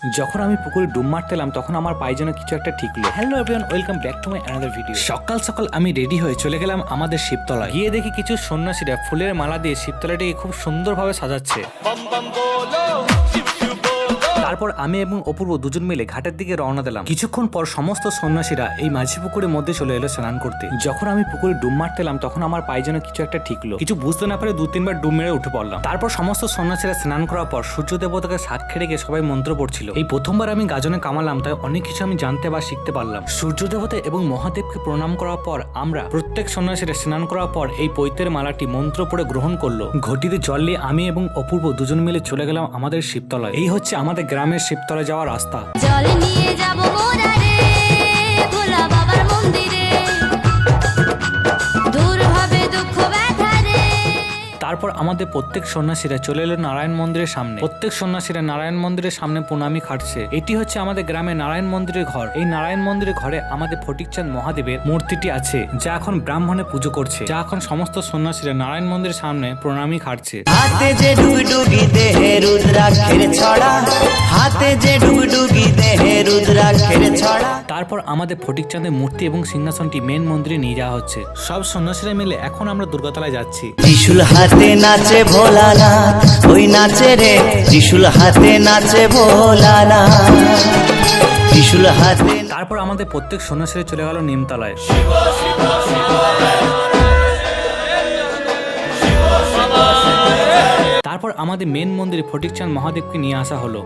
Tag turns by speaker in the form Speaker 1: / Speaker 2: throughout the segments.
Speaker 1: যখন আমি পুকুরে ডুব মারতেলাম তখন আমার পায়ে যেন কিছু একটা ঠিকলো। Hello everyone, welcome back to my another video. সকাল সকাল আমি রেডি হয়ে চলে গেলাম আমাদের শিবতলায়। গিয়ে দেখি কিছু সন্ন্যাসীরা ফুলের মালা দিয়ে শিবতলাটিকে খুব সুন্দরভাবে সাজাচ্ছে। তারপর আমি এবং অপূর্ব দুজন মিলে ঘাটের দিকে রওনা দিলাম। কিছুক্ষণ পর সমস্ত সন্ন্যাসীরা এই মাঝি পুকুরের মধ্যে চলে এলো স্নান করতে। যখন আমি পুকুরে ডুব মারতেলাম তখন আমার পায়ে যেন কিছু একটা ঠিকলো। কিছু বুঝতে না পারে 2-3 বার ডুব মেরে উঠে পড়লাম। তারপর সমস্ত সন্ন্যাসীরা স্নান করার পর সূর্য দেবতাকে সাক্ষী রেখে সবাই মন্ত্র পড়ছিল। এই প্রথমবার আমি গাজনে কামালাম, তাই অনেক কিছু আমি জানতে বা শিখতে পারলাম। সূর্য দেবতা এবং মহাদেবকে প্রণাম করার পর আমরা প্রত্যেক সন্ন্যাসীরা স্নান করার পর এই পৈতের মালাটি মন্ত্র পড়ে গ্রহণ করলো। ঘটিতে জল নিয়ে আমি এবং অপূর্ব দুজন মিলে চলে গেলাম আমাদের শিবতলায়। এই হচ্ছে আমাদের গ্রামের শিবতলায় যাওয়ার রাস্তা।
Speaker 2: জল নিয়ে যাব মোরা রে ভোলা বাবার মন্দিরে, দূর হবে দুঃখ ব্যথা রে।
Speaker 1: তারপর আমাদের প্রত্যেক সন্ন্যাসীরা চলে এলো নারায়ণ মন্দিরের সামনে। প্রত্যেক সন্ন্যাসীরা নারায়ণ মন্দিরের সামনে প্রণামী খাটছে। এটি হচ্ছে আমাদের গ্রামে নারায়ণ মন্দিরের ঘর। এই নারায়ণ মন্দিরের ঘরে আমাদের ফটিকচাঁদ মহাদেবের মূর্তিটি আছে, যা এখন ব্রাহ্মণে পুজো করছে। যা এখন সমস্ত সন্ন্যাসীরা নারায়ণ মন্দিরের সামনে প্রণামী খাটছে।
Speaker 3: হাতে যে ডুগডুগি দেহে রুদ্রাক্ষের ছড়া, হাতে যে ডুগডুগি দেহে রুদ্রাক্ষের ছড়া।
Speaker 1: তারপর আমাদের ফটিকচাঁদের মূর্তি এবং সিংহাসনটি মেন মন্দিরে নিয়ে যাওয়া হচ্ছে। সব সন্ন্যাসীরা মিলে এখন আমরা দুর্গাতলায় যাচ্ছি।
Speaker 3: ত্রিশূল হাতে নাচে ভোলানাথ, ওই নাচে রে ত্রিশূল হাতে নাচে ভোলানাথ, ত্রিশূল হাতে।
Speaker 1: তারপর আমাদের প্রত্যেক সন্ন্যাসীরা চলে গেল নিমতলায়। তারপর আমাদের মেন মন্দিরে ফটিকচাঁদ মহাদেবকে নিয়ে আসা হলো।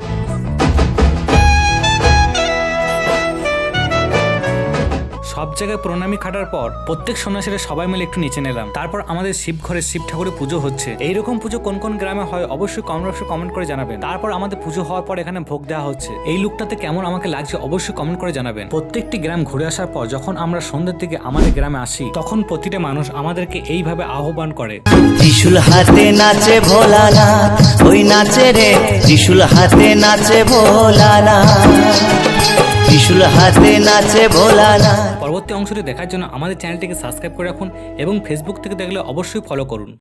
Speaker 1: সব জায়গায় প্রণামী খাটার পর প্রত্যেক সন্ন্যাসীরা সবাই মিলে একটু নিচে নিলাম। তারপর আমাদের শিব ঘরে শিব ঠাকুরের পুজো হচ্ছে। এইরকম পুজো কোন কোন গ্রামে হয় অবশ্যই কমেন্ট করে জানাবেন। তারপর আমাদের পুজো হওয়ার পর এখানে ভোগ দেওয়া হচ্ছে। এই লুকটাতে কেমন আমাকে লাগছে অবশ্যই কমেন্ট করে জানাবেন। প্রত্যেকটি গ্রাম ঘুরে আসার পর যখন আমরা সন্ধ্যের দিকে আমাদের গ্রামে আসি, তখন প্রতিটা মানুষ আমাদেরকে এইভাবে আহ্বান করে।
Speaker 3: ত্রিশূল হাতে নাচে ভোলানাথ, ওই নাচে রে ত্রিশূল হাতে নাচে ভোলানাথ, ত্রিশূল হাতে নাচে ভোলানাথ।
Speaker 1: পরবর্তী অংশটি দেখার জন্য আমাদের চ্যানেলটিকে সাবস্ক্রাইব করে রাখুন এবং ফেসবুক থেকে দেখলে অবশ্যই ফলো করুন।